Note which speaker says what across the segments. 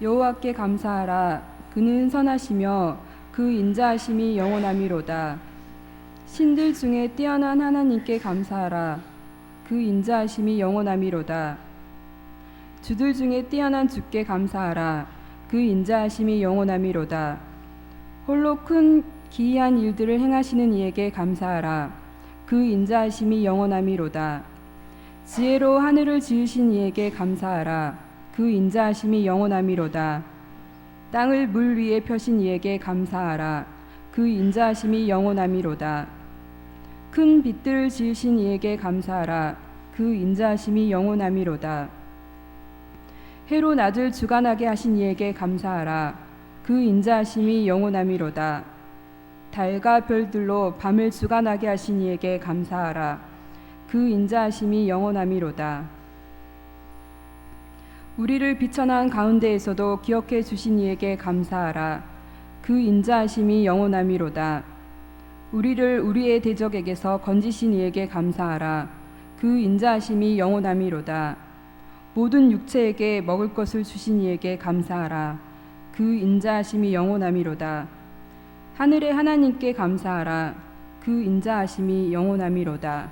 Speaker 1: 여호와께 감사하라. 그는 선하시며 그 인자하심이 영원하미로다. 신들 중에 뛰어난 하나님께 감사하라. 그 인자하심이 영원하미로다. 주들 중에 뛰어난 주께 감사하라. 그 인자하심이 영원하미로다. 홀로 큰 기이한 일들을 행하시는 이에게 감사하라. 그 인자하심이 영원하미로다. 지혜로 하늘을 지으신 이에게 감사하라. 그 인자하심이 영원하미로다. 땅을 물 위에 펴신 이에게 감사하라. 그 인자하심이 영원하미로다. 큰 빛들을 지으신 이에게 감사하라. 그 인자하심이 영원하미로다. 해로 낮을 주관하게 하신 이에게 감사하라. 그 인자하심이 영원하미로다. 달과 별들로 밤을 주관하게 하신 이에게 감사하라. 그 인자하심이 영원하미로다. 우리를 비천한 가운데에서도 기억해 주신 이에게 감사하라. 그 인자하심이 영원하미로다. 우리를 우리의 대적에게서 건지신 이에게 감사하라. 그 인자하심이 영원하미로다. 모든 육체에게 먹을 것을 주신 이에게 감사하라. 그 인자하심이 영원하미로다. 하늘의 하나님께 감사하라. 그 인자하심이 영원하미로다.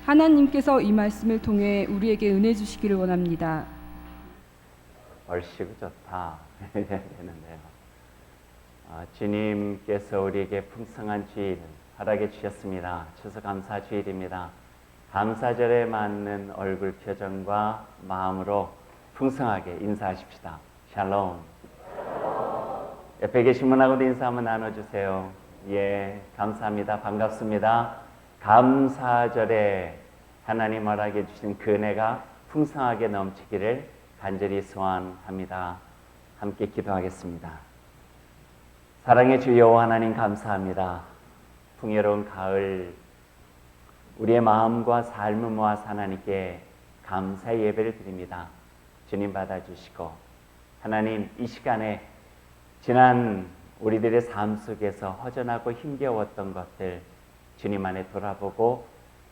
Speaker 1: 하나님께서 이 말씀을 통해 우리에게 은혜 주시기를 원합니다.
Speaker 2: 얼씨구 좋다 되는데요. 주님께서 우리에게 풍성한 주일 허락해 주셨습니다. 추수감사 주일입니다. 감사절에 맞는 얼굴 표정과 마음으로 풍성하게 인사하십시다. 샬롬. 옆에 계신 분하고도 인사 한번 나눠주세요. 예, 감사합니다. 반갑습니다. 감사절에 하나님 허락해 주신 그 은혜가 풍성하게 넘치기를 간절히 소원합니다. 함께 기도하겠습니다. 사랑의 주 여호와 하나님 감사합니다. 풍요로운 가을 우리의 마음과 삶을 모아서 하나님께 감사의 예배를 드립니다. 주님 받아주시고 하나님 이 시간에 지난 우리들의 삶 속에서 허전하고 힘겨웠던 것들 주님 안에 돌아보고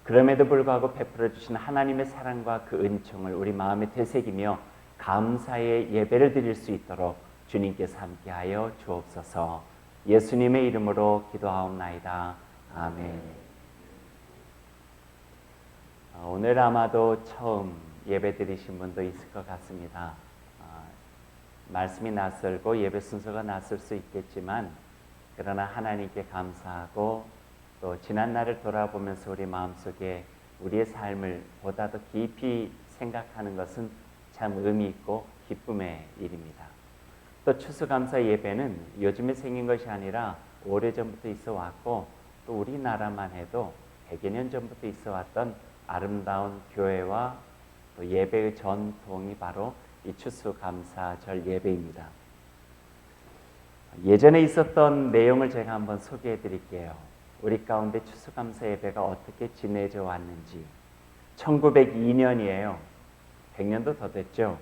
Speaker 2: 그럼에도 불구하고 베풀어 주신 하나님의 사랑과 그 은총을 우리 마음에 되새기며 감사의 예배를 드릴 수 있도록 주님께서 함께하여 주옵소서. 예수님의 이름으로 기도하옵나이다. 아멘. 오늘 아마도 처음 예배 드리신 분도 있을 것 같습니다. 말씀이 낯설고 예배 순서가 낯설 수 있겠지만 그러나 하나님께 감사하고 또 지난 날을 돌아보면서 우리 마음속에 우리의 삶을 보다 더 깊이 생각하는 것은 참 의미 있고 기쁨의 일입니다. 또 추수감사 예배는 요즘에 생긴 것이 아니라 오래전부터 있어 왔고 또 우리나라만 해도 100여 년 전부터 있어 왔던 아름다운 교회와 또 예배의 전통이 바로 이 추수감사절 예배입니다. 예전에 있었던 내용을 제가 한번 소개해 드릴게요. 우리 가운데 추수감사 예배가 어떻게 지내져 왔는지. 1902년이에요. 100년도 더 됐죠.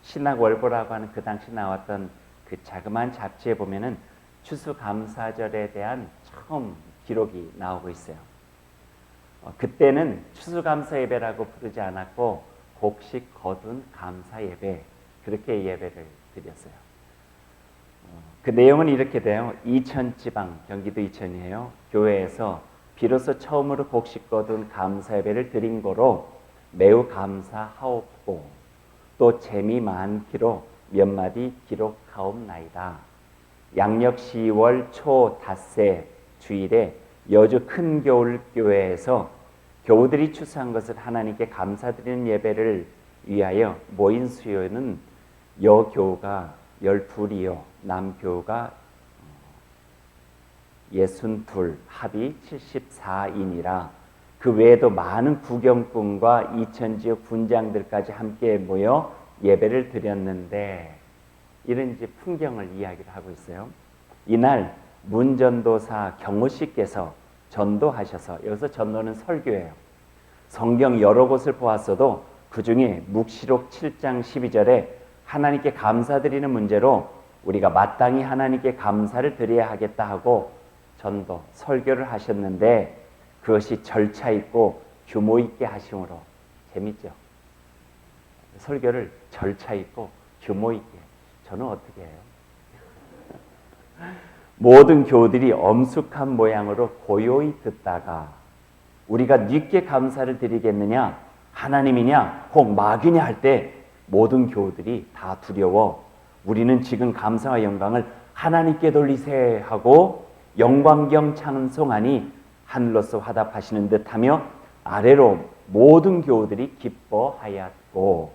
Speaker 2: 신학월보라고 하는 그 당시 나왔던 그 자그마한 잡지에 보면은 추수감사절에 대한 처음 기록이 나오고 있어요. 그때는 추수감사 예배라고 부르지 않았고 곡식 거둔 감사 예배, 그렇게 예배를 드렸어요. 그 내용은 이렇게 돼요. 이천지방, 경기도 이천이에요. 교회에서 비로소 처음으로 곡식 거둔 감사 예배를 드린 거로 매우 감사하옵고 또 재미 많기로 몇 마디 기록하옵나이다. 양력 10월 초 닷새 주일에 여주 큰겨울교회에서 교우들이 추수한 것을 하나님께 감사드리는 예배를 위하여 모인 수요는 여교우가 12이요 남교우가 62 합이 74인이라 그 외에도 많은 구경꾼과 이천지역 군장들까지 함께 모여 예배를 드렸는데 이런 이제 풍경을 이야기를 하고 있어요. 이날 문전도사 경호 씨께서 전도하셔서, 여기서 전도는 설교예요. 성경 여러 곳을 보았어도 그 중에 묵시록 7장 12절에 하나님께 감사드리는 문제로 우리가 마땅히 하나님께 감사를 드려야 하겠다 하고 전도, 설교를 하셨는데 그것이 절차 있고 규모 있게 하심으로 재밌죠. 설교를 절차 있고 규모 있게. 저는 어떻게 해요? 모든 교우들이 엄숙한 모양으로 고요히 듣다가 우리가 늦게 감사를 드리겠느냐, 하나님이냐, 혹 마귀냐 할 때 모든 교우들이 다 두려워 우리는 지금 감사와 영광을 하나님께 돌리세 하고 영광경 찬송하니 하늘로서 화답하시는 듯하며 아래로 모든 교우들이 기뻐하였고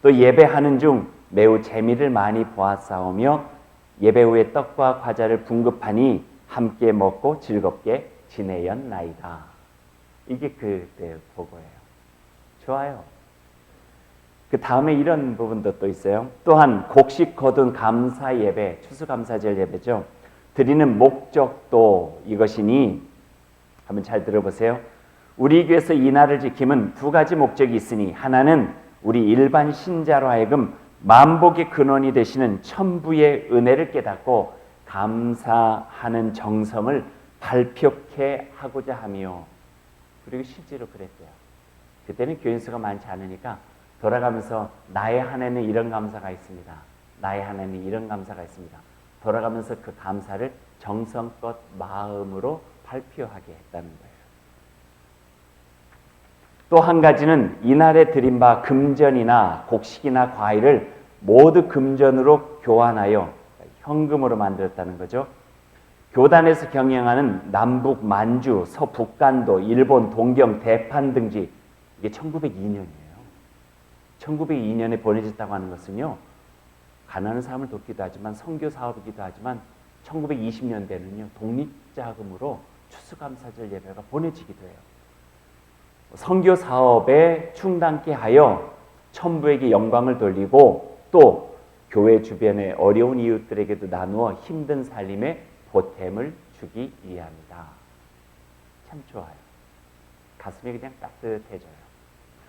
Speaker 2: 또 예배하는 중 매우 재미를 많이 보았사오며 예배 후에 떡과 과자를 분급하니 함께 먹고 즐겁게 지내었나이다. 이게 그때 보고예요. 좋아요. 그 다음에 이런 부분도 또 있어요. 또한 곡식 거둔 감사 예배, 추수감사절 예배죠. 드리는 목적도 이것이니 한번 잘 들어보세요. 우리 교회에서 이 날을 지킴은 두 가지 목적이 있으니 하나는 우리 일반 신자로 하여금 만복의 근원이 되시는 천부의 은혜를 깨닫고 감사하는 정성을 발표케 하고자 하며 그리고 실제로 그랬대요. 그때는 교인 수가 많지 않으니까 돌아가면서 나의 한 해는 이런 감사가 있습니다. 나의 한 해는 이런 감사가 있습니다. 돌아가면서 그 감사를 정성껏 마음으로 발표하게 했다는 거예요. 또 한 가지는 이날에 드린 바 금전이나 곡식이나 과일을 모두 금전으로 교환하여 현금으로 만들었다는 거죠. 교단에서 경영하는 남북 만주, 서북간도, 일본 동경, 대판 등지 이게 1902년이에요. 1902년에 보내졌다고 하는 것은요. 가난한 사람을 돕기도 하지만 선교 사업이기도 하지만 1920년대는요. 독립자금으로 추수감사절 예배가 보내지기도 해요. 선교 사업에 충당케 하여 천부에게 영광을 돌리고 또 교회 주변의 어려운 이웃들에게도 나누어 힘든 살림에 보탬을 주기 위함이다. 참 좋아요. 가슴이 그냥 따뜻해져요.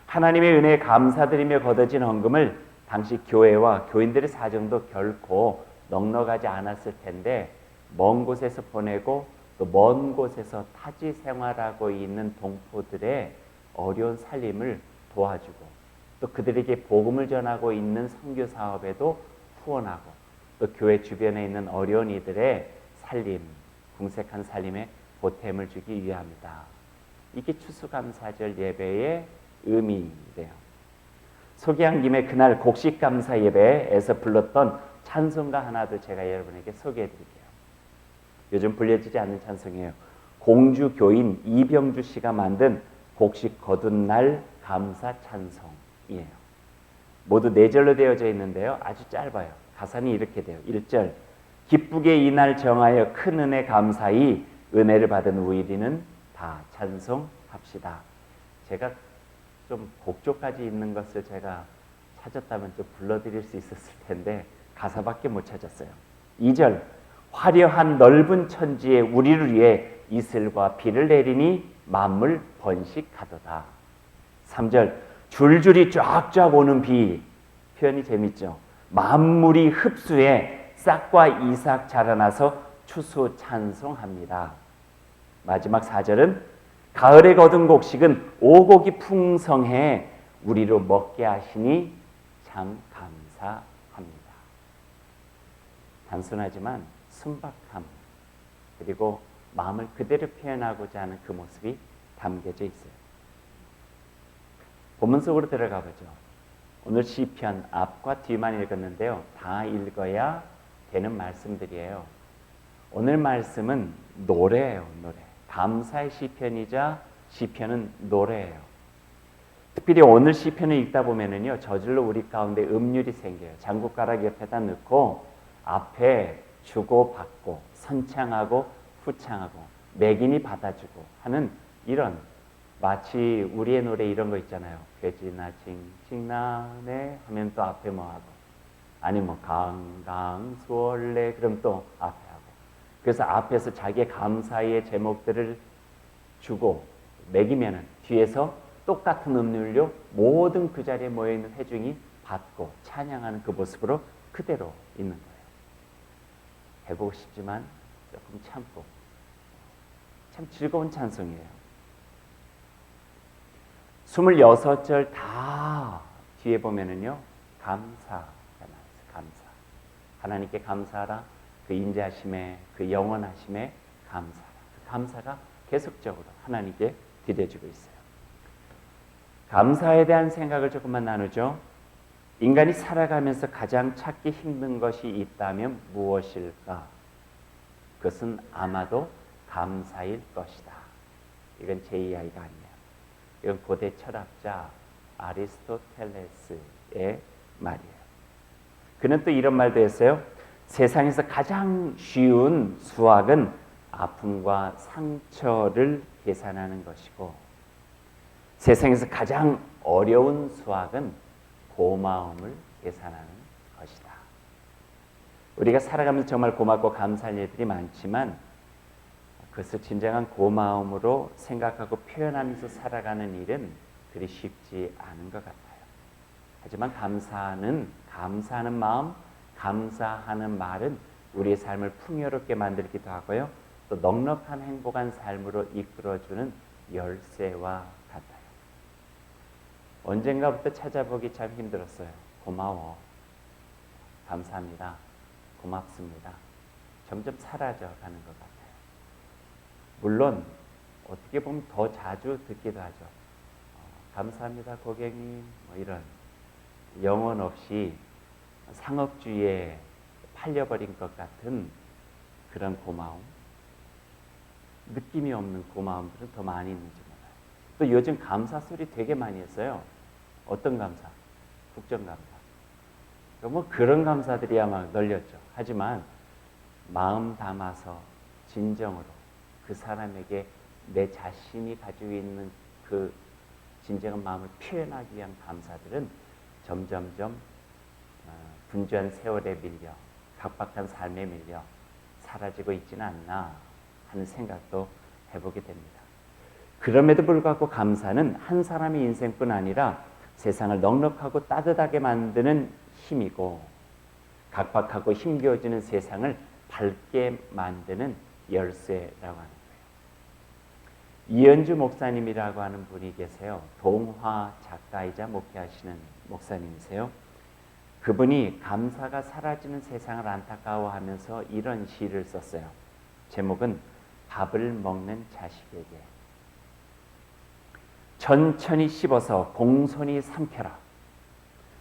Speaker 2: 하나님의 은혜에 감사드리며 걷어진 헌금을 당시 교회와 교인들의 사정도 결코 넉넉하지 않았을 텐데 먼 곳에서 보내고 또 먼 곳에서 타지 생활하고 있는 동포들의 어려운 살림을 도와주고 또 그들에게 복음을 전하고 있는 선교 사업에도 후원하고 또 교회 주변에 있는 어려운 이들의 살림, 궁색한 살림에 보탬을 주기 위함이다. 이게 추수감사절 예배의 의미래요. 소개한 김에 그날 곡식감사 예배에서 불렀던 찬송가 하나도 제가 여러분에게 소개해 드릴게요. 요즘 불려지지 않는 찬송이에요. 공주교인 이병주 씨가 만든 곡식 거둔 날 감사 찬송이에요. 모두 4절로 되어져 있는데요. 아주 짧아요. 가사는 이렇게 돼요. 1절 기쁘게 이날 정하여 큰 은혜 감사히 은혜를 받은 우리는 다 찬송합시다. 제가 좀 곡조까지 있는 것을 제가 찾았다면 좀 불러드릴 수 있었을 텐데 가사밖에 못 찾았어요. 2절 화려한 넓은 천지에 우리를 위해 이슬과 비를 내리니 만물 번식하도다. 3절 줄줄이 쫙쫙 오는 비 표현이 재밌죠. 만물이 흡수해 싹과 이삭 자라나서 추수 찬송합니다. 마지막 4절은 가을에 거둔 곡식은 오곡이 풍성해 우리로 먹게 하시니 참 감사합니다. 단순하지만 순박함 그리고 마음을 그대로 표현하고자 하는 그 모습이 담겨져 있어요. 본문 속으로 들어가 보죠. 오늘 시편 앞과 뒤만 읽었는데요. 다 읽어야 되는 말씀들이에요. 오늘 말씀은 노래예요. 노래. 감사의 시편이자 시편은 노래예요. 특별히 오늘 시편을 읽다 보면은요. 저절로 우리 가운데 음률이 생겨요. 장구가락 옆에다 넣고 앞에 주고 받고 선창하고 후창하고 맥인이 받아주고 하는 이런 마치 우리의 노래 이런 거 있잖아요. 괴지나 징징나네 하면 또 앞에 뭐 하고 아니 뭐 강강수월래 그럼 또 앞에 하고 그래서 앞에서 자기의 감사의 제목들을 주고 매기면은 뒤에서 똑같은 음률로 모든 그 자리에 모여있는 회중이 받고 찬양하는 그 모습으로 그대로 있는 거예요. 해보고 싶지만 조금 참고 참 즐거운 찬송이에요. 26절 다 뒤에 보면은요 감사가 나와요. 하나님께 감사하라. 그 인자하심에, 그 영원하심에 감사하라. 그 감사가 계속적으로 하나님께 드려지고 있어요. 감사에 대한 생각을 조금만 나누죠. 인간이 살아가면서 가장 찾기 힘든 것이 있다면 무엇일까? 그것은 아마도 감사일 것이다. 이건 제 이야기가 아니에요. 이건 고대 철학자 아리스토텔레스의 말이에요. 그는 또 이런 말도 했어요. 세상에서 가장 쉬운 수학은 아픔과 상처를 계산하는 것이고, 세상에서 가장 어려운 수학은 고마움을 계산하는 것이다. 우리가 살아가면서 정말 고맙고 감사한 일들이 많지만 그것을 진정한 고마움으로 생각하고 표현하면서 살아가는 일은 그리 쉽지 않은 것 같아요. 하지만 감사하는 마음, 감사하는 말은 우리의 삶을 풍요롭게 만들기도 하고요. 또 넉넉한 행복한 삶으로 이끌어주는 열쇠와 같아요. 언젠가부터 찾아보기 참 힘들었어요. 고마워, 감사합니다, 고맙습니다. 점점 사라져가는 것 같아요. 물론 어떻게 보면 더 자주 듣기도 하죠. 감사합니다 고객님, 뭐 이런 영혼 없이 상업주의에 팔려버린 것 같은 그런 고마움, 느낌이 없는 고마움들은 더 많이 있는지 몰라요. 또 요즘 감사 소리 되게 많이 했어요. 어떤 감사? 국정감사. 뭐 그런 감사들이야 막 널렸죠. 하지만 마음 담아서 진정으로 그 사람에게 내 자신이 가지고 있는 그 진정한 마음을 표현하기 위한 감사들은 점점점 분주한 세월에 밀려, 각박한 삶에 밀려 사라지고 있지는 않나 하는 생각도 해보게 됩니다. 그럼에도 불구하고 감사는 한 사람의 인생뿐 아니라 세상을 넉넉하고 따뜻하게 만드는 힘이고, 각박하고 힘겨워지는 세상을 밝게 만드는 열쇠라고 하는 거예요. 이현주 목사님이라고 하는 분이 계세요. 동화 작가이자 목회하시는 목사님이세요. 그분이 감사가 사라지는 세상을 안타까워하면서 이런 시를 썼어요. 제목은 밥을 먹는 자식에게. 천천히 씹어서 공손히 삼켜라.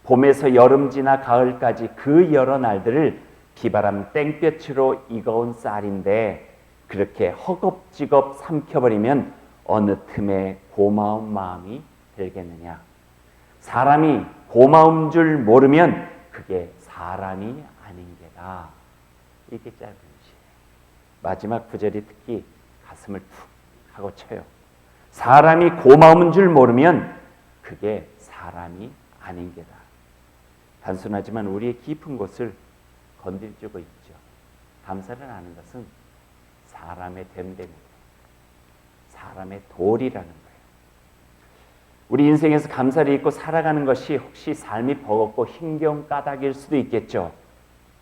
Speaker 2: 봄에서 여름 지나 가을까지 그 여러 날들을 비바람 땡볕으로 익어온 쌀인데 그렇게 허겁지겁 삼켜버리면 어느 틈에 고마운 마음이 들겠느냐. 사람이 고마운 줄 모르면 그게 사람이 아닌 게다. 이게 짧은 시예요. 마지막 구절이 특히 가슴을 툭 하고 쳐요. 사람이 고마운 줄 모르면 그게 사람이 아닌 게다. 단순하지만 우리의 깊은 곳을 건드려주고 있죠. 감사를 하는 것은 사람의 됨됨이고 사람의 도리라는 거예요. 우리 인생에서 감사를 잊고 살아가는 것이 혹시 삶이 버겁고 힘겨운 까닭일 수도 있겠죠.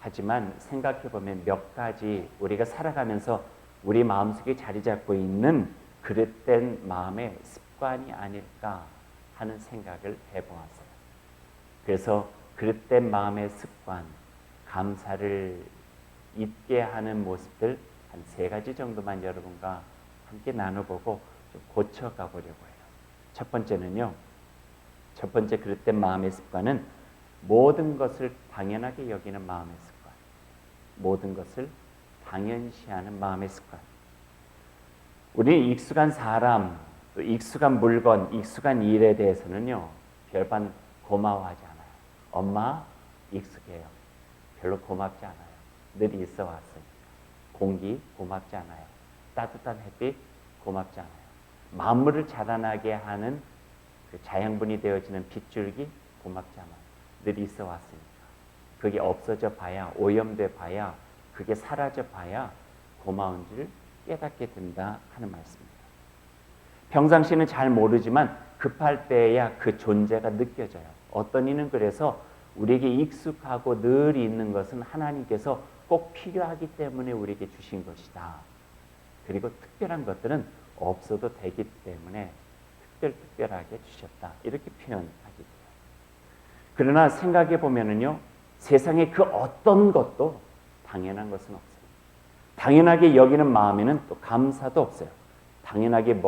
Speaker 2: 하지만 생각해보면 몇 가지 우리가 살아가면서 우리 마음속에 자리 잡고 있는 그릇된 마음의 습관이 아닐까 하는 생각을 해보았어요. 그래서 그릇된 마음의 습관, 감사를 잊게 하는 모습들 한 3가지 정도만 여러분과 함께 나눠보고 좀 고쳐가 보려고 해요. 첫 번째는요. 첫 번째 그릇된 마음의 습관은 모든 것을 당연하게 여기는 마음의 습관. 모든 것을 당연시하는 마음의 습관. 우리 익숙한 사람, 또 익숙한 물건, 익숙한 일에 대해서는요. 별반 고마워하지 않아요. 엄마 익숙해요. 별로 고맙지 않아요. 늘 있어 왔으니까. 공기 고맙지 않아요. 따뜻한 햇빛 고맙지 않아요. 만물을 자라나게 하는 그 자양분이 되어지는 빗줄기 고맙지 않아요. 늘 있어 왔으니까. 그게 없어져 봐야, 오염돼 봐야, 그게 사라져 봐야 고마운 줄 깨닫게 된다 하는 말씀입니다. 평상시는 잘 모르지만 급할 때야 그 존재가 느껴져요. 어떤 이는 그래서 우리에게 익숙하고 늘 있는 것은 하나님께서 꼭 필요하기 때문에 우리에게 주신 것이다. 그리고 특별한 것들은 없어도 되기 때문에 특별하게 주셨다. 이렇게 표현하게 돼요. 그러나 생각해 보면은요, 세상의 그 어떤 것도 당연한 것은 없어요. 당연하게 여기는 마음에는 또 감사도 없어요. 당연하게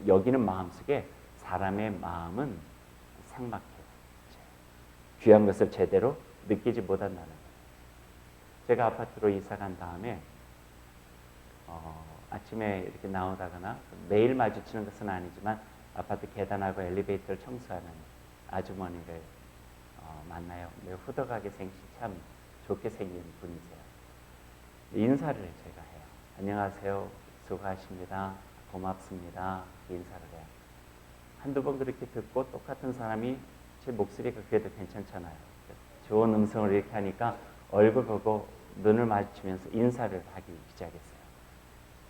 Speaker 2: 여기는 마음속에 사람의 마음은 삭막해요. 귀한 것을 제대로 느끼지 못한다는 거예요. 제가 아파트로 이사 간 다음에 아침에 이렇게 나오다거나 매일 마주치는 것은 아니지만 아파트 계단하고 엘리베이터를 청소하는 아주머니를 만나요. 매우 후덕하게 생긴 참 좋게 생긴 분이세요. 인사를 제가 해요. 안녕하세요. 수고하십니다. 고맙습니다. 인사를 해요. 한두 번 그렇게 듣고 똑같은 사람이 제 목소리가 그래도 괜찮잖아요. 좋은 음성을 이렇게 하니까 얼굴 보고 눈을 마주치면서 인사를 하기 시작했어요.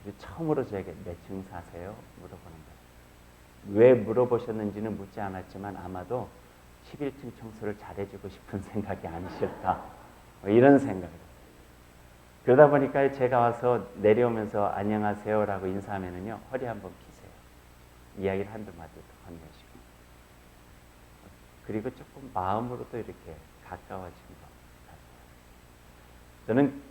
Speaker 2: 그리고 처음으로 저에게 몇 층 사세요? 물어보는 거예요. 왜 물어보셨는지는 묻지 않았지만 아마도 11층 청소를 잘해주고 싶은 생각이 아니실까 이런 생각을. 그러다 보니까 제가 와서 내려오면서 안녕하세요라고 인사하면은요 허리 한번 피세요. 이야기를 한두 마디 더 건네시고. 그리고 조금 마음으로도 이렇게 가까워진 것 같아요. 저는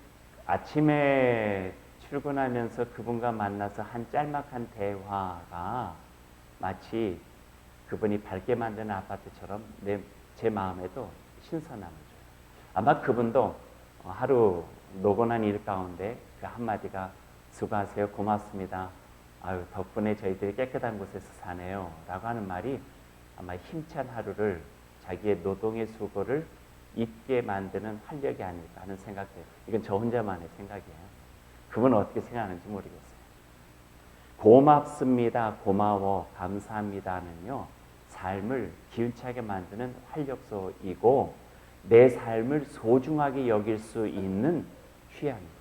Speaker 2: 아침에 출근하면서 그분과 만나서 한 짤막한 대화가 마치 그분이 밝게 만드는 아파트처럼 제 마음에도 신선함을 줘요. 아마 그분도 하루 노곤한 일 가운데 그 한마디가 수고하세요. 고맙습니다. 아유, 덕분에 저희들이 깨끗한 곳에서 사네요. 라고 하는 말이 아마 힘찬 하루를 자기의 노동의 수고를 잊게 만드는 활력이 아닐까 하는 생각돼요. 이건 저 혼자만의 생각이에요. 그분은 어떻게 생각하는지 모르겠어요. 고맙습니다. 고마워. 감사합니다는요. 삶을 기운차게 만드는 활력소이고 내 삶을 소중하게 여길 수 있는 휴양이에요.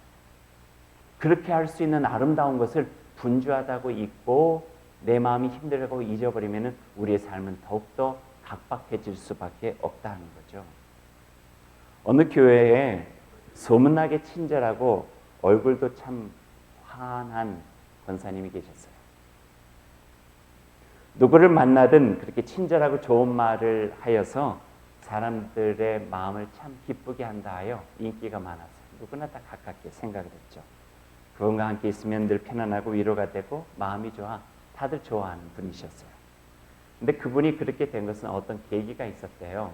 Speaker 2: 그렇게 할 수 있는 아름다운 것을 분주하다고 잊고 내 마음이 힘들다고 잊어버리면 우리의 삶은 더욱더 각박해질 수밖에 없다는 거죠. 어느 교회에 소문나게 친절하고 얼굴도 참 환한 권사님이 계셨어요. 누구를 만나든 그렇게 친절하고 좋은 말을 하여서 사람들의 마음을 참 기쁘게 한다 하여 인기가 많았어요. 누구나 다 가깝게 생각을 했죠. 그분과 함께 있으면 늘 편안하고 위로가 되고 마음이 좋아 다들 좋아하는 분이셨어요. 근데 그분이 그렇게 된 것은 어떤 계기가 있었대요.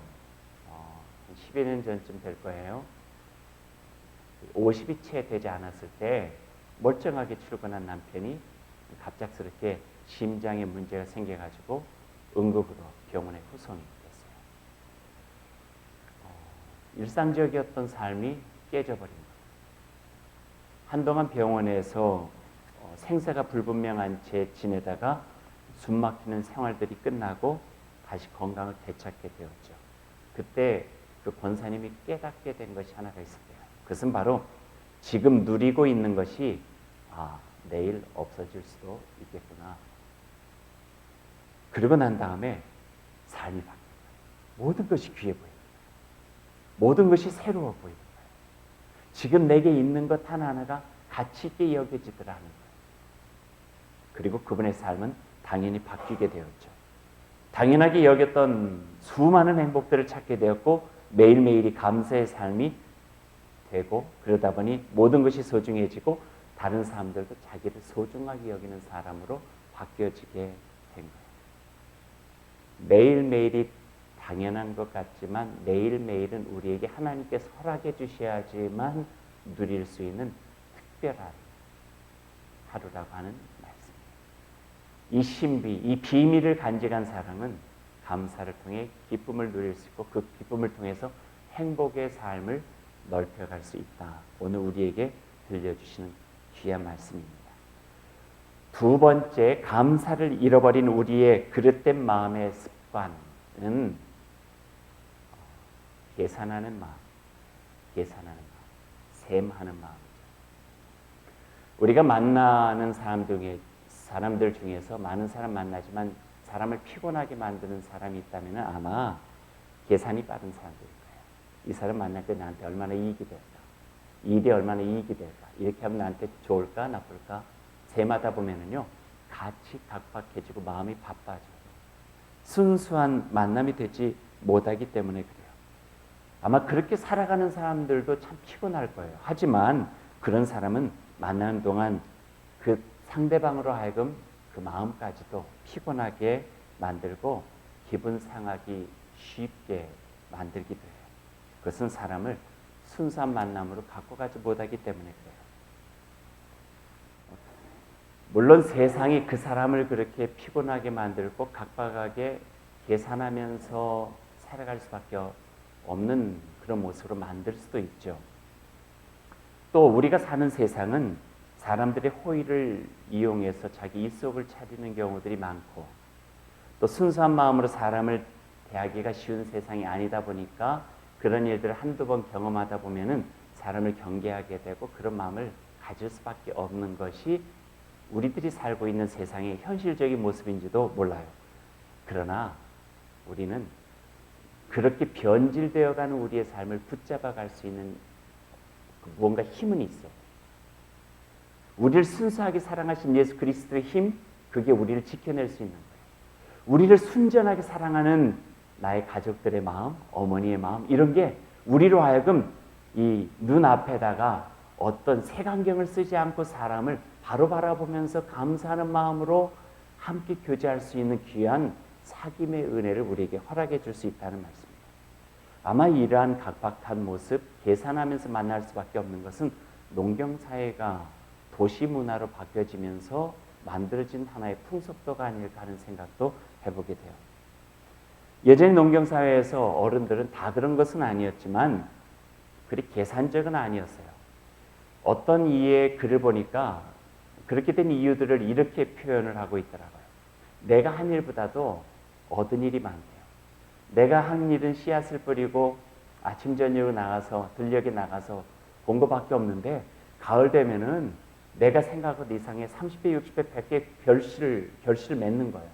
Speaker 2: 10여 년 전쯤 될 거예요. 50이 채 되지 않았을 때 멀쩡하게 출근한 남편이 갑작스럽게 심장에 문제가 생겨가지고 응급으로 병원에 후송이 됐어요. 일상적이었던 삶이 깨져버린 거예요. 한동안 병원에서 생사가 불분명한 채 지내다가 숨 막히는 생활들이 끝나고 다시 건강을 되찾게 되었죠. 그때 그 권사님이 깨닫게 된 것이 하나가 있었대요. 그것은 바로 지금 누리고 있는 것이 내일 없어질 수도 있겠구나. 그러고 난 다음에 삶이 바뀌어요. 모든 것이 귀해 보이는 거예요. 모든 것이 새로워 보이는 거예요. 지금 내게 있는 것 하나하나가 가치 있게 여겨지더라는 거예요. 그리고 그분의 삶은 당연히 바뀌게 되었죠. 당연하게 여겼던 수많은 행복들을 찾게 되었고 매일매일이 감사의 삶이 되고 그러다 보니 모든 것이 소중해지고 다른 사람들도 자기를 소중하게 여기는 사람으로 바뀌어지게 된 거예요. 매일매일이 당연한 것 같지만 매일매일은 우리에게 하나님께서 허락해 주셔야지만 누릴 수 있는 특별한 하루라고 하는 말씀이에요. 이 신비, 이 비밀을 간직한 사람은 감사를 통해 기쁨을 누릴 수 있고 그 기쁨을 통해서 행복의 삶을 넓혀갈 수 있다. 오늘 우리에게 들려주시는 귀한 말씀입니다. 두 번째, 감사를 잃어버린 우리의 그릇된 마음의 습관은 계산하는 마음, 셈하는 마음이죠. 우리가 만나는 사람들 중에서 많은 사람 만나지만 사람을 피곤하게 만드는 사람이 있다면 아마 계산이 빠른 사람들일 거예요. 이 사람 만날 때 나한테 얼마나 이익이 될까? 이 일이 얼마나 이익이 될까? 이렇게 하면 나한테 좋을까? 나쁠까? 셈하다 보면은요, 같이 각박해지고 마음이 바빠져요. 순수한 만남이 되지 못하기 때문에 그래요. 아마 그렇게 살아가는 사람들도 참 피곤할 거예요. 하지만 그런 사람은 만나는 동안 그 상대방으로 하여금 그 마음까지도 피곤하게 만들고 기분 상하기 쉽게 만들기도 해요. 그것은 사람을 순수한 만남으로 갖고 가지 못하기 때문에 그래요. 물론 세상이 그 사람을 그렇게 피곤하게 만들고 각박하게 계산하면서 살아갈 수밖에 없는 그런 모습으로 만들 수도 있죠. 또 우리가 사는 세상은 사람들의 호의를 이용해서 자기 이속을 차리는 경우들이 많고, 또 순수한 마음으로 사람을 대하기가 쉬운 세상이 아니다 보니까 그런 일들을 한두 번 경험하다 보면은 사람을 경계하게 되고 그런 마음을 가질 수밖에 없는 것이 우리들이 살고 있는 세상의 현실적인 모습인지도 몰라요. 그러나 우리는 그렇게 변질되어가는 우리의 삶을 붙잡아갈 수 있는 뭔가 힘은 있어요. 우리를 순수하게 사랑하신 예수 그리스도의 힘, 그게 우리를 지켜낼 수 있는 거예요. 우리를 순전하게 사랑하는 나의 가족들의 마음, 어머니의 마음, 이런 게 우리로 하여금 이 눈앞에다가 어떤 색안경을 쓰지 않고 사람을 바로 바라보면서 감사하는 마음으로 함께 교제할 수 있는 귀한 사귐의 은혜를 우리에게 허락해 줄 수 있다는 말씀입니다. 아마 이러한 각박한 모습, 계산하면서 만날 수밖에 없는 것은 농경사회가 도시 문화로 바뀌어지면서 만들어진 하나의 풍속도가 아닐까 하는 생각도 해보게 돼요. 예전에 농경사회에서 어른들은 다 그런 것은 아니었지만 그리 계산적은 아니었어요. 어떤 이의 글을 보니까 그렇게 된 이유들을 이렇게 표현을 하고 있더라고요. 내가 한 일보다도 얻은 일이 많대요. 내가 한 일은 씨앗을 뿌리고 아침 저녁 나가서 들녘에 나가서 본 것밖에 없는데 가을 되면은 내가 생각한 이상의 30배, 60배, 100개 결실을 맺는 거예요.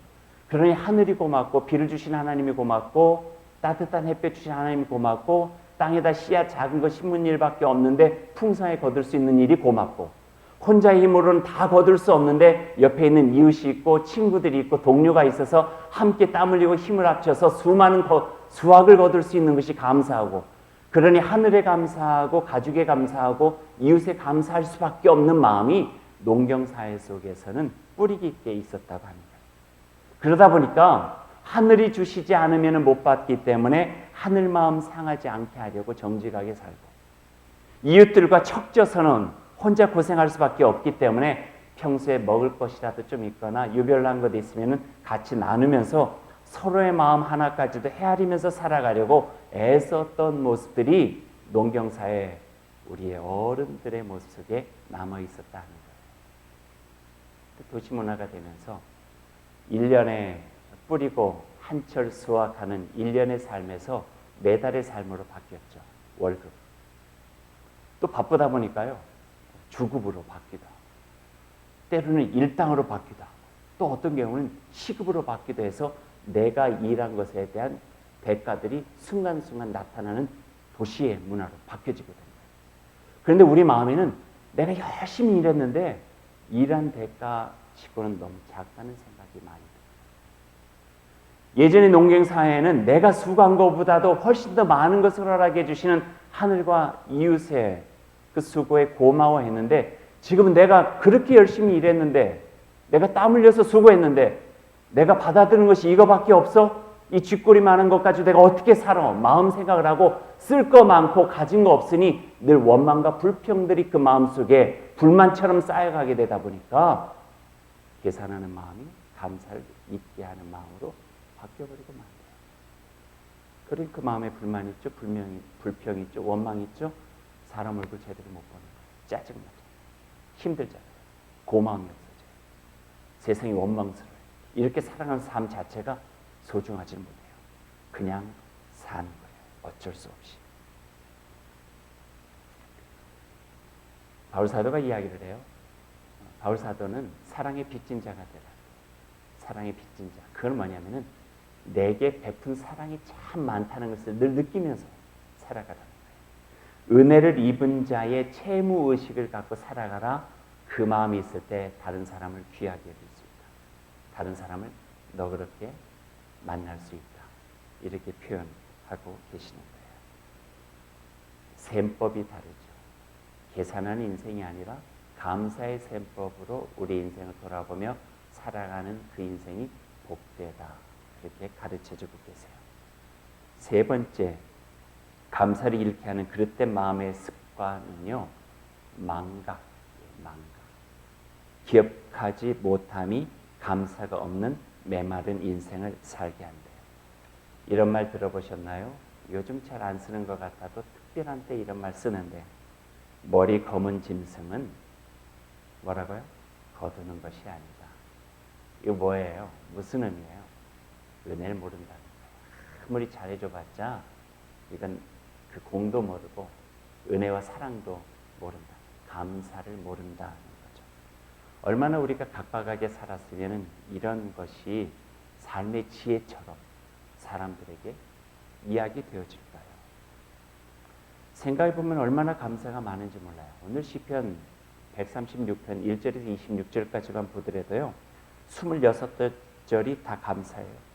Speaker 2: 그러니 하늘이 고맙고 비를 주신 하나님이 고맙고 따뜻한 햇볕 주신 하나님이 고맙고 땅에다 씨앗 작은 거 심은 일밖에 없는데 풍성하게 거둘 수 있는 일이 고맙고, 혼자의 힘으로는 다 거둘 수 없는데 옆에 있는 이웃이 있고 친구들이 있고 동료가 있어서 함께 땀 흘리고 힘을 합쳐서 수많은 수확을 거둘 수 있는 것이 감사하고, 그러니 하늘에 감사하고 가족에 감사하고 이웃에 감사할 수밖에 없는 마음이 농경사회 속에서는 뿌리 깊게 있었다고 합니다. 그러다 보니까 하늘이 주시지 않으면 못 받기 때문에 하늘 마음 상하지 않게 하려고 정직하게 살고, 이웃들과 척져서는 혼자 고생할 수밖에 없기 때문에 평소에 먹을 것이라도 좀 있거나 유별난 것 있으면 같이 나누면서 서로의 마음 하나까지도 헤아리면서 살아가려고 애썼던 모습들이 농경사회 우리의 어른들의 모습 속에 남아있었다는 거예요. 도시문화가 되면서 1년에 뿌리고 한철 수확하는 1년의 삶에서 매달의 삶으로 바뀌었죠. 월급. 또 바쁘다 보니까요, 주급으로 바뀌다. 때로는 일당으로 바뀌다. 또 어떤 경우는 시급으로 바뀌기도 해서 내가 일한 것에 대한 대가들이 순간순간 나타나는 도시의 문화로 바뀌어지게 됩니다. 그런데 우리 마음에는 내가 열심히 일했는데 일한 대가치고는 너무 작다는 생각이 많이 듭니다. 예전의 농경사회에는 내가 수고한 것보다도 훨씬 더 많은 것을 허락해 주시는 하늘과 이웃의 그 수고에 고마워했는데, 지금은 내가 그렇게 열심히 일했는데, 내가 땀 흘려서 수고했는데 내가 받아들이는 것이 이거밖에 없어? 이 쥐꼬리 많은 것 가지고 내가 어떻게 살아? 마음 생각을 하고 쓸 거 많고 가진 거 없으니 늘 원망과 불평들이 그 마음속에 불만처럼 쌓여가게 되다 보니까 계산하는 마음이 감사를 잊게 하는 마음으로 바뀌어버리고 말아요. 그러니 그 마음에 불만 있죠, 불평 있죠, 원망 있죠. 사람 얼굴 제대로 못 보는 거예요. 짜증나죠. 힘들잖아요. 고마움이 없어져요. 세상이 원망스러워요. 이렇게 살아가는 삶 자체가 소중하지 못해요. 그냥 사는 거예요. 어쩔 수 없이. 바울사도가 이야기를 해요. 바울사도는 사랑의 빚진 자가 되라. 사랑의 빚진 자. 그건 뭐냐면은 내게 베푼 사랑이 참 많다는 것을 늘 느끼면서 살아가라는 거예요. 은혜를 입은 자의 채무의식을 갖고 살아가라. 그 마음이 있을 때 다른 사람을 귀하게 여길 수 있다. 다른 사람을 너그럽게 만날 수 있다. 이렇게 표현하고 계시는 거예요. 셈법이 다르죠. 계산하는 인생이 아니라 감사의 셈법으로 우리 인생을 돌아보며 살아가는 그 인생이 복되다. 그렇게 가르쳐주고 계세요. 세 번째, 감사를 잃게 하는 그릇된 마음의 습관은요, 망각. 기억하지 못함이 감사가 없는 메마른 인생을 살게 한대요. 이런 말 들어보셨나요? 요즘 잘 안 쓰는 것 같아도 특별한 때 이런 말 쓰는데, 머리 검은 짐승은 뭐라고요? 거두는 것이 아니다. 이거 뭐예요? 무슨 의미예요? 은혜를 모른다는 거예요. 아무리 잘해줘봤자 이건 그 공도 모르고 은혜와 사랑도 모른다. 감사를 모른다는 거죠. 얼마나 우리가 각박하게 살았으면 이런 것이 삶의 지혜처럼 사람들에게 이야기 되어질까요? 생각해보면 얼마나 감사가 많은지 몰라요. 오늘 시편 136편 1절에서 26절까지만 보더라도요, 26절이 다 감사예요.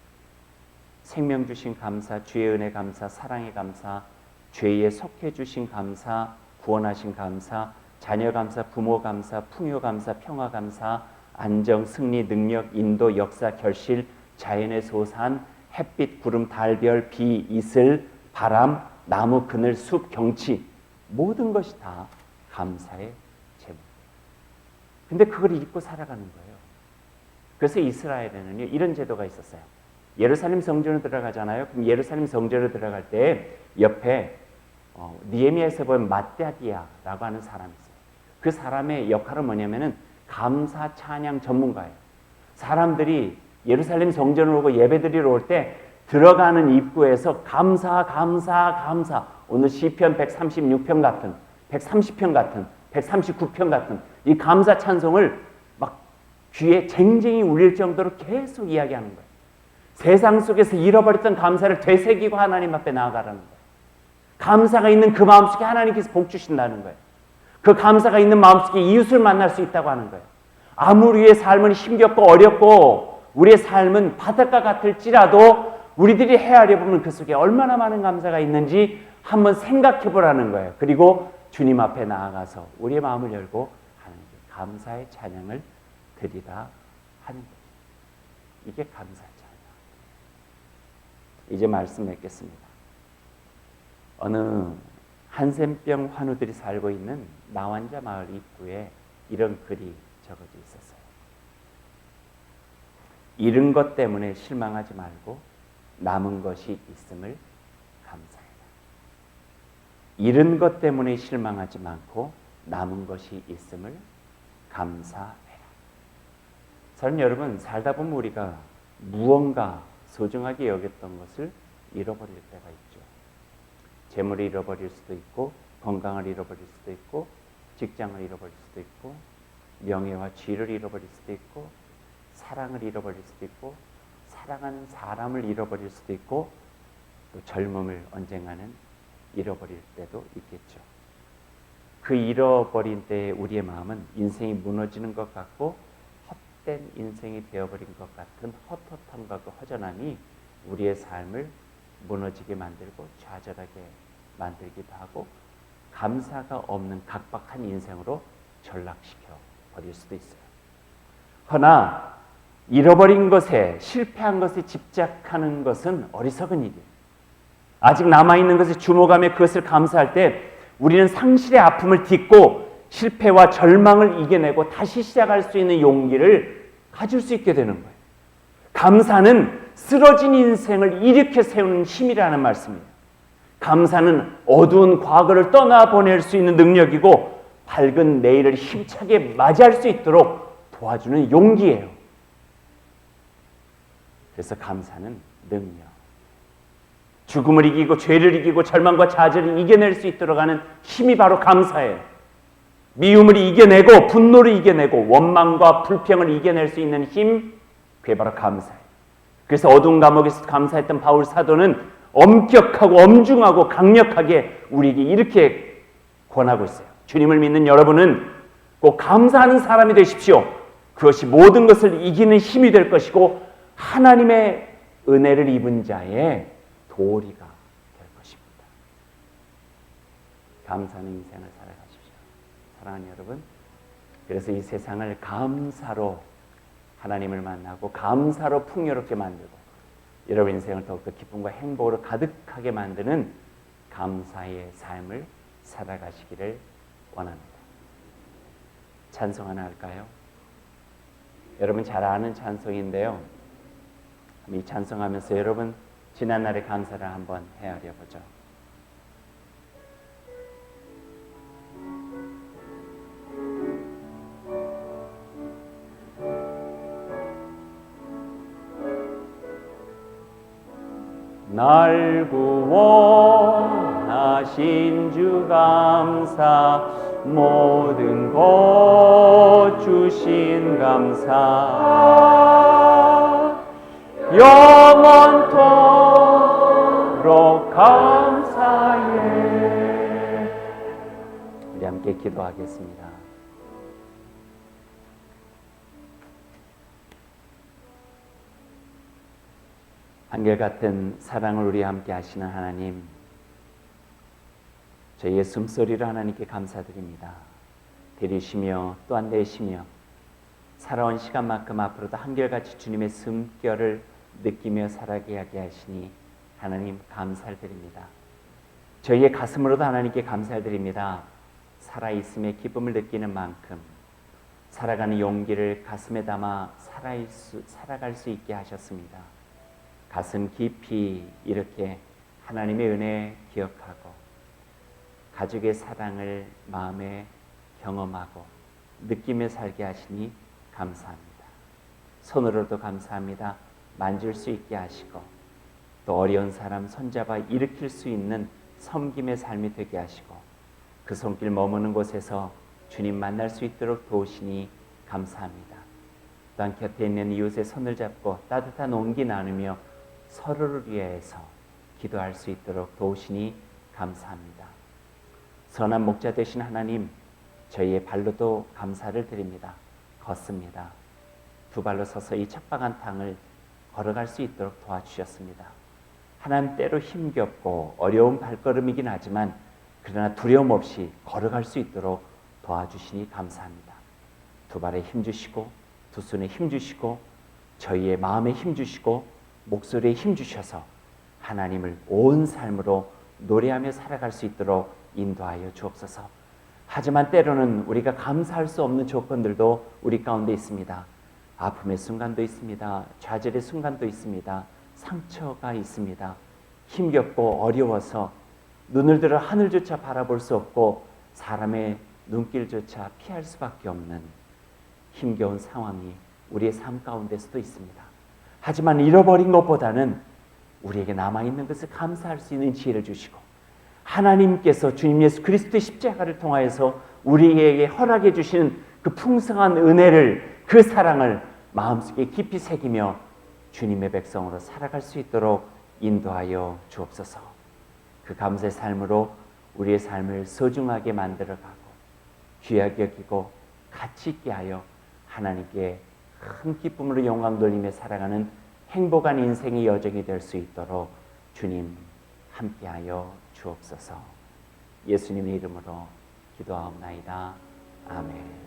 Speaker 2: 생명 주신 감사, 주의 은혜 감사, 사랑의 감사, 죄에 속해 주신 감사, 구원하신 감사, 자녀 감사, 부모 감사, 풍요 감사, 평화 감사, 안정, 승리, 능력, 인도, 역사, 결실, 자연의 소산, 햇빛, 구름, 달, 별, 비, 이슬, 바람, 나무, 그늘, 숲, 경치, 모든 것이 다 감사의 제목. 근데 그걸 잊고 살아가는 거예요. 그래서 이스라엘에는 이런 제도가 있었어요. 예루살렘 성전으로 들어가잖아요. 그럼 예루살렘 성전으로 들어갈 때 옆에 니에미아에서 보면 마따디아라고 하는 사람이 있어요. 그 사람의 역할은 뭐냐면은 감사 찬양 전문가예요. 사람들이 예루살렘 성전으로 오고 예배드리러 올 때 들어가는 입구에서 감사. 오늘 시편 136편 같은, 130편 같은, 139편 같은 이 감사 찬송을 막 귀에 쟁쟁이 울릴 정도로 계속 이야기하는 거예요. 세상 속에서 잃어버렸던 감사를 되새기고 하나님 앞에 나아가라는 거예요. 감사가 있는 그 마음속에 하나님께서 복 주신다는 거예요. 그 감사가 있는 마음속에 이웃을 만날 수 있다고 하는 거예요. 아무리 우리의 삶은 힘겹고 어렵고 우리의 삶은 바닷가 같을지라도 우리들이 헤아려 보면 그 속에 얼마나 많은 감사가 있는지 한번 생각해 보라는 거예요. 그리고 주님 앞에 나아가서 우리의 마음을 열고 하나님께 감사의 찬양을 드리라 하는 거예요. 이게 감사의 찬양. 이제 말씀 맺겠습니다. 어느 한센병 환우들이 살고 있는 나환자 마을 입구에 이런 글이 적어져 있었어요. 잃은 것 때문에 실망하지 말고 남은 것이 있음을 감사해라. 잃은 것 때문에 실망하지 않고 남은 것이 있음을 감사해라. 저는 여러분 살다 보면 우리가 무언가 소중하게 여겼던 것을 잃어버릴 때가 있죠. 재물을 잃어버릴 수도 있고, 건강을 잃어버릴 수도 있고, 직장을 잃어버릴 수도 있고, 명예와 지위를 잃어버릴 수도 있고, 사랑을 잃어버릴 수도 있고, 사랑하는 사람을 잃어버릴 수도 있고, 또 젊음을 언젠가는 잃어버릴 때도 있겠죠. 그 잃어버린 때에 우리의 마음은 인생이 무너지는 것 같고 헛된 인생이 되어버린 것 같은 헛헛함과 그 허전함이 우리의 삶을 무너지게 만들고 좌절하게 만들기도 하고 감사가 없는 각박한 인생으로 전락시켜 버릴 수도 있어요. 허나 잃어버린 것에, 실패한 것에 집착하는 것은 어리석은 일이에요. 아직 남아있는 것에 주목하며 그것을 감사할 때 우리는 상실의 아픔을 딛고 실패와 절망을 이겨내고 다시 시작할 수 있는 용기를 가질 수 있게 되는 거예요. 감사는 쓰러진 인생을 일으켜 세우는 힘이라는 말씀이에요. 감사는 어두운 과거를 떠나보낼 수 있는 능력이고 밝은 내일을 힘차게 맞이할 수 있도록 도와주는 용기예요. 그래서 감사는 능력. 죽음을 이기고 죄를 이기고 절망과 좌절을 이겨낼 수 있도록 하는 힘이 바로 감사예요. 미움을 이겨내고 분노를 이겨내고 원망과 불평을 이겨낼 수 있는 힘, 그게 바로 감사예요. 그래서 어두운 감옥에서 감사했던 바울 사도는 엄격하고 엄중하고 강력하게 우리에게 이렇게 권하고 있어요. 주님을 믿는 여러분은 꼭 감사하는 사람이 되십시오. 그것이 모든 것을 이기는 힘이 될 것이고 하나님의 은혜를 입은 자의 도리가 될 것입니다. 감사하는 인생을 살아가십시오. 사랑하는 여러분, 그래서 이 세상을 감사로 하나님을 만나고 감사로 풍요롭게 만들고 여러분 인생을 더욱더 기쁨과 행복으로 가득하게 만드는 감사의 삶을 살아가시기를 원합니다. 찬송 하나 할까요? 여러분 잘 아는 찬송인데요. 이 찬송하면서 여러분 지난날의 감사를 한번 헤아려 보죠. 날 구원하신 주 감사, 모든 것 주신 감사, 영원토록 감사해. 우리 함께 기도하겠습니다. 한결같은 사랑을 우리 함께 하시는 하나님, 저희의 숨소리를 하나님께 감사드립니다. 들으시며 또한 내쉬며 살아온 시간만큼 앞으로도 한결같이 주님의 숨결을 느끼며 살아가게 하시니 하나님 감사를 드립니다. 저희의 가슴으로도 하나님께 감사를 드립니다. 살아있음의 기쁨을 느끼는 만큼 살아가는 용기를 가슴에 담아 살아갈 수 있게 하셨습니다. 가슴 깊이 이렇게 하나님의 은혜 기억하고 가족의 사랑을 마음에 경험하고 느끼며 살게 하시니 감사합니다. 손으로도 감사합니다. 만질 수 있게 하시고 또 어려운 사람 손잡아 일으킬 수 있는 섬김의 삶이 되게 하시고 그 손길 머무는 곳에서 주님 만날 수 있도록 도우시니 감사합니다. 또한 곁에 있는 이웃의 손을 잡고 따뜻한 온기 나누며 서로를 위해서 기도할 수 있도록 도우시니 감사합니다. 선한 목자 되신 하나님, 저희의 발로도 감사를 드립니다. 걷습니다. 두 발로 서서 이 척박한 땅을 걸어갈 수 있도록 도와주셨습니다. 하나님, 때로 힘겹고 어려운 발걸음이긴 하지만 그러나 두려움 없이 걸어갈 수 있도록 도와주시니 감사합니다. 두 발에 힘주시고 두 손에 힘주시고 저희의 마음에 힘주시고 목소리에 힘주셔서 하나님을 온 삶으로 노래하며 살아갈 수 있도록 인도하여 주옵소서. 하지만 때로는 우리가 감사할 수 없는 조건들도 우리 가운데 있습니다. 아픔의 순간도 있습니다. 좌절의 순간도 있습니다. 상처가 있습니다. 힘겹고 어려워서 눈을 들어 하늘조차 바라볼 수 없고 사람의 눈길조차 피할 수밖에 없는 힘겨운 상황이 우리의 삶 가운데서도 있습니다. 하지만 잃어버린 것보다는 우리에게 남아있는 것을 감사할 수 있는 지혜를 주시고 하나님께서 주님 예수 그리스도의 십자가를 통하여서 우리에게 허락해 주시는 그 풍성한 은혜를, 그 사랑을 마음속에 깊이 새기며 주님의 백성으로 살아갈 수 있도록 인도하여 주옵소서. 그 감사의 삶으로 우리의 삶을 소중하게 만들어가고 귀하게 여기고 가치 있게 하여 하나님께 큰 기쁨으로 영광 돌리며 살아가는 행복한 인생의 여정이 될 수 있도록 주님 함께하여 주옵소서. 예수님의 이름으로 기도하옵나이다. 아멘.